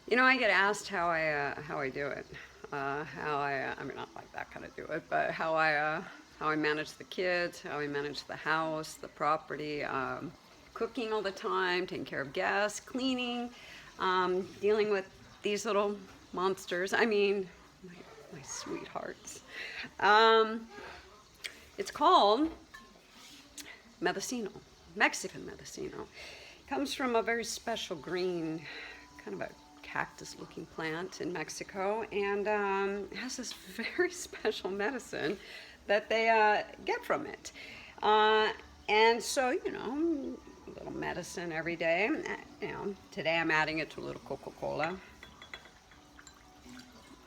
You know, I get asked how I do it, I mean, not like that kind of do it, but how I manage the kids, how I manage the house, the property, cooking all the time, taking care of guests, cleaning, dealing with these little monsters. I mean, my sweethearts. Um, it's called Medicino, Mexican Medicino. Comes from a very special green, kind of a cactus looking plant in Mexico, and it has this very special medicine that they get from it. Uh, and so, you know, a little medicine every day. You know, today I'm adding it to a little Coca Cola.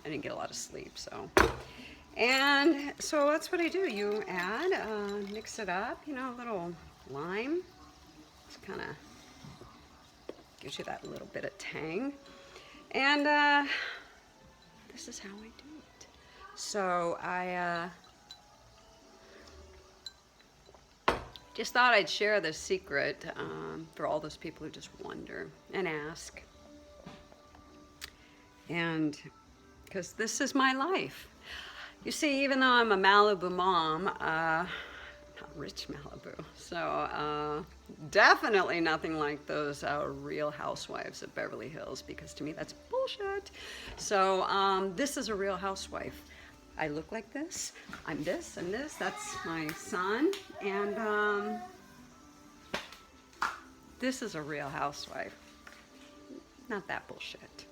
I didn't get a lot of sleep, so. And so that's what I do. You add, mix it up, you know, a little lime. Just kind of gives you that little bit of tang. And this is how I do it. So I just thought I'd share this secret for all those people who just wonder and ask. And because this is my life. You see, even though I'm a Malibu mom, not rich Malibu, so definitely nothing like those real housewives of Beverly Hills, because to me that's bullshit. So this is a real housewife. I look like this, I'm this and this, that's my son, and this is a real housewife. Not that bullshit.